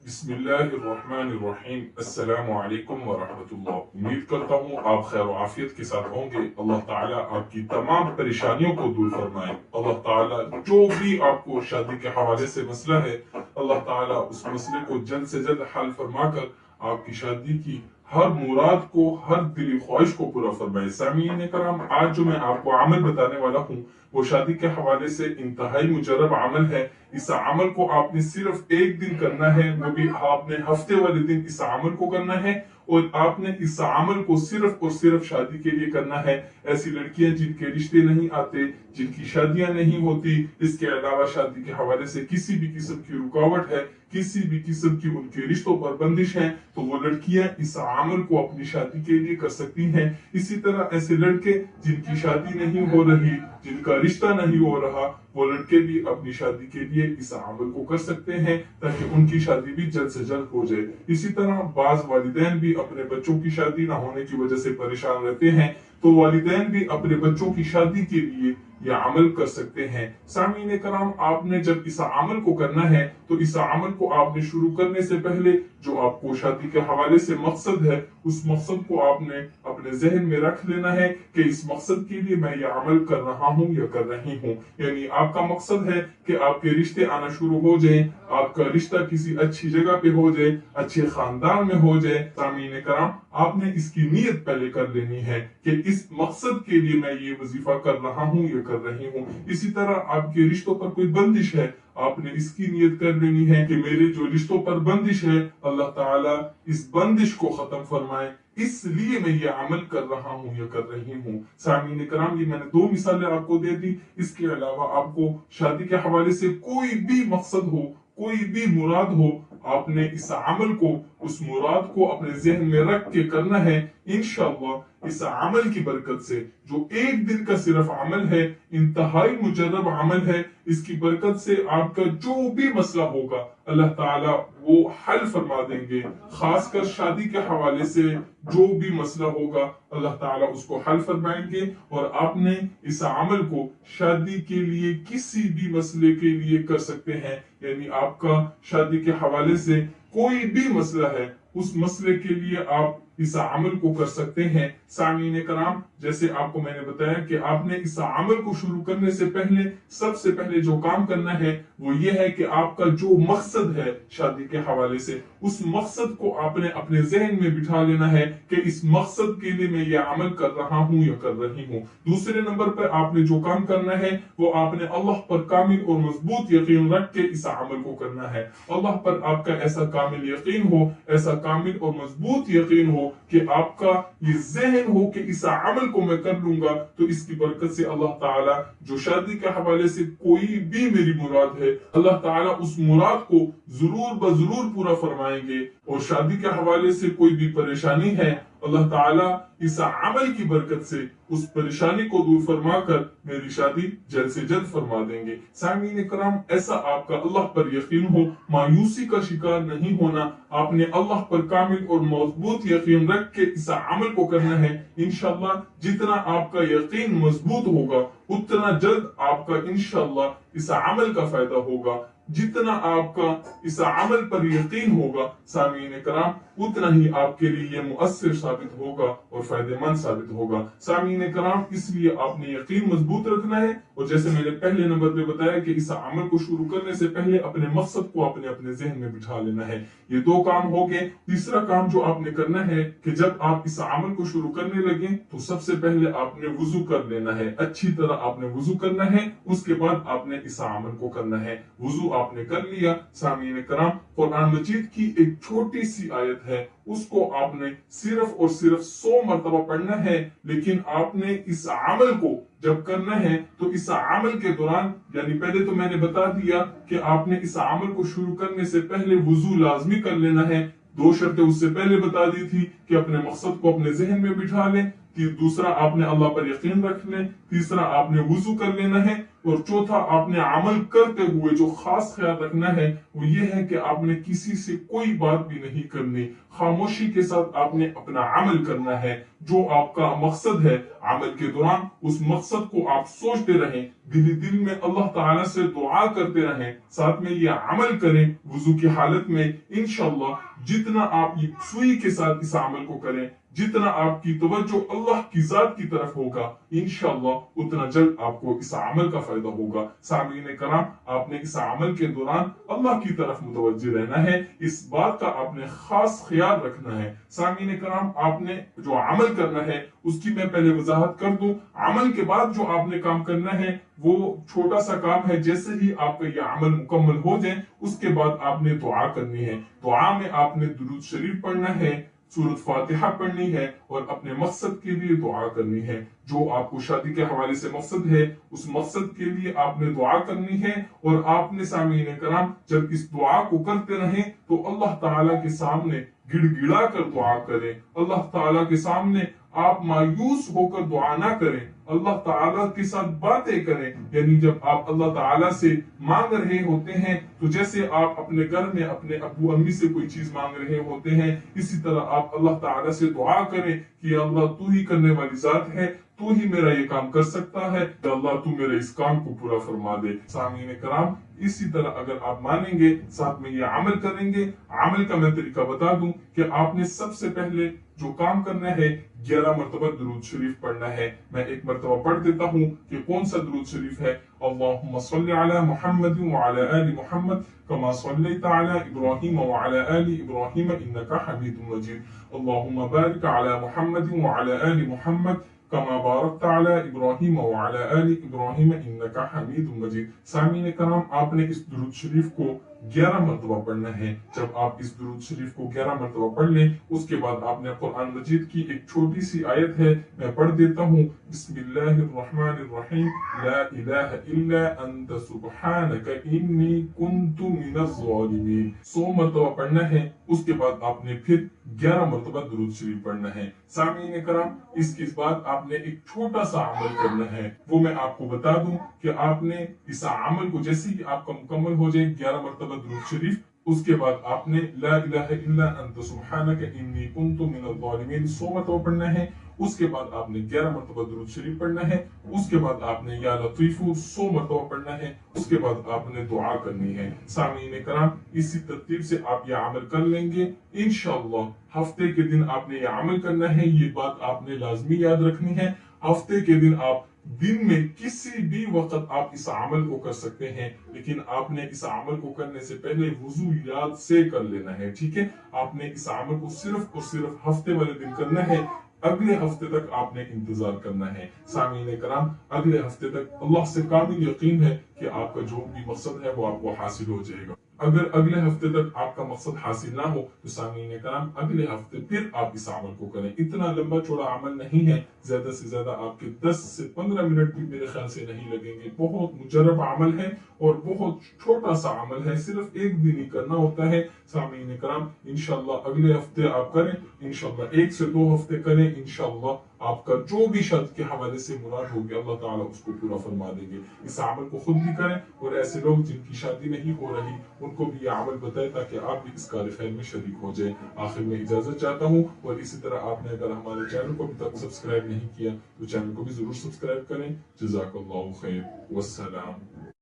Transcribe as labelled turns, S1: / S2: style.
S1: बिस्मिल्लाहिर्रहमानिर्रहीम। अस्सलामु अलैकुम वरहमतुल्लाह। उम्मीद करता हूँ आप खैर और आफियत के साथ होंगे। अल्लाह ताला आपकी तमाम परेशानियों को दूर फरमाए। अल्लाह ताला जो भी आपको शादी के हवाले से मसला है, अल्लाह ताला उस मसले को जल्द से जल्द हल फरमा कर आपकी शादी की हर मुराद को, हर दिली ख्वाहिश को पूरा फरमाए। सामीन कराम, आज जो मैं आपको अमल बताने वाला हूँ वो शादी के हवाले से इंतहाई मुजरब अमल है। इस अमल को आपने सिर्फ एक दिन करना है, वो भी आपने हफ्ते वाले दिन इस अमल को करना है। और आपने इस अमल को सिर्फ और सिर्फ शादी के लिए करना है। ऐसी लड़कियां जिनके रिश्ते नहीं आते, जिनकी शादियां नहीं होती, इसके अलावा शादी के हवाले से किसी भी किस्म की रुकावट है, किसी भी किस्म की उनके रिश्तों पर बंदिश है, तो वो लड़कियां इस अमल को अपनी शादी के लिए कर सकती हैं। इसी तरह ऐसे लड़के जिनकी शादी नहीं हो रही, जिनका रिश्ता नहीं हो रहा, वो लड़के भी अपनी शादी के लिए इस अमल को कर सकते हैं ताकि उनकी शादी भी जल्द से जल्द हो जाए। इसी तरह बाज वालिदैन भी अपने बच्चों की शादी ना होने की वजह से परेशान रहते हैं, तो वालिदैन भी अपने बच्चों की शादी के लिए यह अमल कर सकते हैं। सामीन कराम, आपने जब इस अमल को करना है तो इस अमल को आपने शुरू करने से पहले जो आपको शादी के हवाले से मकसद है, उस मकसद को आपने अपने जहन में रख लेना है कि इस मकसद के लिए मैं यह अमल कर रहा हूँ या कर रही हूँ। यानी आपका मकसद है कि आपके रिश्ते आना शुरू हो जाए, आपका रिश्ता किसी अच्छी जगह पे हो जाए, अच्छे खानदान में हो जाए। सामीन कराम, आपने इसकी नीयत पहले कर लेनी है कि इस मकसद के लिए मैं ये वजीफा कर रहा हूँ या कर रही हूँ। इसी तरह आपके रिश्तों पर कोई बंदिश है, आपने इसकी नीयत कर लेनी है कि मेरे जो रिश्तों पर बंदिश है, अल्लाह ताला इस बंदिश को खत्म फरमाए, इसलिए मैं ये अमल कर रहा हूँ या कर रही हूँ। सामीन कराम, ये मैंने दो मिसालें आपको दे दी। इसके अलावा आपको शादी के हवाले से कोई भी मकसद हो, कोई भी मुराद हो, आपने इस अमल को, उस मुराद को अपने जहन में रख के करना है। इंशाअल्लाह इस अमल की बरकत से, जो एक दिन का सिर्फ अमल है, इंतहाई मुजर्रब अमल है, इसकी बरकत से आपका जो भी मसला होगा अल्लाह ताला वो हल फरमा देंगे। खासकर शादी के हवाले से जो भी मसला होगा अल्लाह ताला उसको हल फरमाएंगे। और आपने इस अमल को शादी के लिए किसी भी मसले के लिए कर सकते हैं। यानी आपका शादी के हवाले से कोई भी मसला है, उस मसले के लिए आप इस अमल को कर सकते हैं। सामीन कराम, जैसे आपको मैंने बताया कि आपने इस अमल को शुरू करने से पहले सबसे पहले जो काम करना है वो ये है कि आपका जो मकसद है शादी के हवाले से, उस मकसद को आपने अपने जहन में बिठा लेना है कि इस मकसद के लिए मैं ये अमल कर रहा हूँ या कर रही हूँ। दूसरे नंबर पर आपने जो काम करना है वो आपने अल्लाह पर कामिल और मजबूत यकीन रख के इस अमल को करना है। अल्लाह पर आपका ऐसा कामिल यकीन हो, ऐसा कामिल और मजबूत यकीन हो कि आपका ये जहन हो कि इस अमल को मैं कर लूंगा, तो इसकी बरकत से अल्लाह ताला जो शादी के हवाले से कोई भी मेरी मुराद है, अल्लाह ताला उस मुराद को जरूर बजरूर पूरा फरमाएंगे। और शादी के हवाले से कोई भी परेशानी है, अल्लाह ताला इस अमल की बरकत से उस परेशानी को दूर फरमा कर मेरी शादी जल्द से जल्द फरमा देंगे। सामीन कराम, ऐसा आपका अल्लाह पर यकीन हो, मायूसी का शिकार नहीं होना, आपने अल्लाह पर कामिल और मजबूत यकीन रख के इस अमल को करना है। इंशाअल्लाह जितना आपका यकीन मजबूत होगा उतना जल्द आपका इंशाअल्लाह इस अमल का फायदा होगा। जितना आपका इस अमल पर यकीन होगा सामीन कराम, उतना ही आपके लिए यह मुअस्सिर साबित होगा और फायदेमंद साबित होगा। सामीन कराम, इसलिए आपने यकीन मजबूत रखना है। और जैसे मैंने पहले नंबर पे बताया कि इस अमल को शुरू करने से पहले अपने मकसद को अपने अपने जहन में बिठा लेना है। ये दो काम हो गए। तीसरा काम जो आपने करना है कि जब आप इस अमल को शुरू करने लगे तो सबसे पहले आपने वुजू कर लेना है, अच्छी तरह आपने वुजू करना है। उसके बाद आपने इस अमल को करना है। वुजू आपने कर लिया, सामीन कराम, कुरान मजीद की एक छोटी सी आयत है, उसको आपने सिर्फ और सिर्फ 100 मरतबा पढ़ना है। लेकिन आपने इस अमल को जब करना है तो इस अमल के दौरान, यानी पहले तो मैंने बता दिया कि आपने इस अमल को शुरू करने से पहले वुजू लाजमी कर लेना है। दो शर्तें उससे पहले बता दी थी कि अपने मकसद को अपने जहन में बिठा लें, कि दूसरा आपने अल्लाह पर यकीन रख लें, तीसरा आपने वुजू कर लेना है। اور چوتھا آپ نے عمل کرتے ہوئے جو خاص خیال رکھنا ہے وہ یہ ہے کہ آپ نے کسی سے کوئی بات بھی نہیں کرنی، خاموشی کے ساتھ آپ نے اپنا عمل کرنا ہے۔ جو آپ کا مقصد ہے عمل کے دوران اس مقصد کو آپ سوچتے رہیں، دل میں اللہ تعالیٰ سے دعا کرتے رہیں، ساتھ میں یہ عمل کریں وضو کی حالت میں۔ انشاءاللہ جتنا آپ یہ سوئی کے ساتھ اس عمل کو کریں، جتنا آپ کی توجہ اللہ کی ذات کی طرف ہوگا، انشاءاللہ اتنا جلد آپ کو اس عمل کا فائدہ ہوگا۔ سامعین کرام، آپ نے اس عمل کے دوران اللہ کی طرف متوجہ رہنا ہے، اس بات کا آپ نے خاص خیال رکھنا ہے۔ سامعین کرام، آپ نے جو عمل کرنا ہے اس کی میں پہلے وضاحت کر دوں۔ عمل کے بعد جو آپ نے کام کرنا ہے وہ چھوٹا سا کام ہے، جیسے ہی آپ کا یہ عمل مکمل ہو جائے اس کے بعد آپ نے دعا کرنی ہے۔ دعا میں آپ نے درود شریف پڑھنا ہے، سورۃ فاتحہ پڑھنی ہے اور اپنے مقصد کے لیے دعا کرنی ہے۔ جو آپ کو شادی کے حوالے سے مقصد ہے اس مقصد کے لیے آپ نے دعا کرنی ہے، اور آپ نے سامعین کرام جب اس دعا کو کرتے رہیں تو اللہ تعالیٰ کے سامنے گڑ گڑا کر دعا کریں۔ اللہ تعالیٰ کے سامنے آپ مایوس ہو کر دعا نہ کریں، اللہ تعالیٰ کے ساتھ باتیں کریں۔ یعنی جب آپ اللہ تعالیٰ سے مانگ رہے ہوتے ہیں تو جیسے آپ اپنے گھر میں اپنے ابو امی سے کوئی چیز مانگ رہے ہوتے ہیں، اسی طرح آپ اللہ تعالیٰ سے دعا کریں کہ اللہ تو ہی کرنے والی ذات ہے، تو ہی میرا یہ کام کر سکتا ہے، کہ اللہ تو میرے اس کام کو پورا فرما دے۔ سامعین کرام، اسی طرح اگر آپ مانیں گے، ساتھ میں یہ عمل کریں گے۔ عمل کا میں طریقہ بتا دوں کہ آپ نے سب سے پہلے جو کام کرنا ہے 11 مرتبہ درود شریف پڑھنا ہے۔ میں ایک مرتبہ پڑھ دیتا ہوں کہ کون سا درود شریف ہے۔ اللہم صلی علی محمد وعلی آل محمد کما صلیت علی ابراہیم وعلی آل ابراہیم انکا حمید مجید۔ اللہم بارک علی محمد وعلی آل محمد کما بارکت علی ابراہیم وعلی آل ابراہیم انکا حمید مجید۔ سامعین کرام، آپ نے اس درود شریف کو 11 مرتبہ پڑھنا ہے۔ جب آپ اس درود شریف کو 11 مرتبہ پڑھ لیں اس کے بعد آپ نے قرآن مجید کی ایک چھوٹی سی آیت ہے، میں پڑھ دیتا ہوں۔ بسم اللہ الرحمن الرحیم، لا الہ الا انت سبحانک انی کنت من الظالمین۔ 100 مرتبہ پڑھنا ہے، اس کے بعد آپ نے پھر 11 مرتبہ درود شریف پڑھنا ہے۔ سامعین کرام، اس کے بعد آپ نے ایک چھوٹا سا عمل کرنا ہے، وہ میں آپ کو بتا دوں کہ آپ نے اس عمل کو جیسے ہی آپ کا مکمل ہو جائے 11 مرتبہ درود شریف، اس کے بعد آپ نے لا الہ الا انت سبحانک انی کنت من الظالمین 100 مرتبہ پڑھنا ہے۔ اس کے بعد آپ نے 11 مرتبہ درود شریف پڑھنا ہے۔ اس کے بعد آپ نے یا لطیف 100 مرتبہ پڑھنا ہے۔ اس کے بعد آپ نے دعا کرنی ہے۔ سامعین کرام، اسی ترتیب سے آپ یہ عمل کر لیں گے انشاءاللہ۔ ہفتے کے دن آپ نے یہ عمل کرنا ہے، یہ بات آپ نے لازمی یاد رکھنی ہے۔ ہفتے کے دن آپ دن میں کسی بھی وقت آپ اس عمل کو کر سکتے ہیں، لیکن آپ نے اس عمل کو کرنے سے پہلے وضو یاد سے کر لینا ہے، ٹھیک ہے؟ آپ نے اس عمل کو صرف اور صرف ہفتے والے دن کرنا ہے، اگلے ہفتے تک آپ نے انتظار کرنا ہے۔ سامعین کرام، اگلے ہفتے تک اللہ سے کامل یقین ہے کہ آپ کا جو بھی مقصد ہے وہ آپ کو حاصل ہو جائے گا۔ اگر اگلے ہفتے تک آپ کا مقصد حاصل نہ ہو تو سامعین کرام اگلے ہفتے پھر آپ اس عمل کو کریں۔ اتنا لمبا چوڑا عمل نہیں ہے، زیادہ سے زیادہ آپ کے 10 سے 15 منٹ بھی میرے خیال سے نہیں لگیں گے۔ بہت مجرب عمل ہے اور بہت چھوٹا سا عمل ہے، صرف ایک دن ہی کرنا ہوتا ہے۔ سامعین کرام، انشاءاللہ اگلے ہفتے آپ کریں، انشاءاللہ 1 سے 2 ہفتے کریں، انشاءاللہ آپ کا جو بھی شادی کے حوالے سے مراد ہوگی اللہ تعالیٰ اس کو پورا فرما دیں گے۔ اس عمل کو خود بھی کریں اور ایسے لوگ جن کی شادی نہیں ہو رہی ان کو بھی یہ عمل بتائیں تاکہ آپ بھی اس کار خیر میں شریک ہو جائیں۔ آخر میں اجازت چاہتا ہوں، اور اسی طرح آپ نے اگر ہمارے چینل کو ابھی تک سبسکرائب نہیں کیا تو چینل کو بھی ضرور سبسکرائب کریں۔ جزاک اللہ خیر، والسلام۔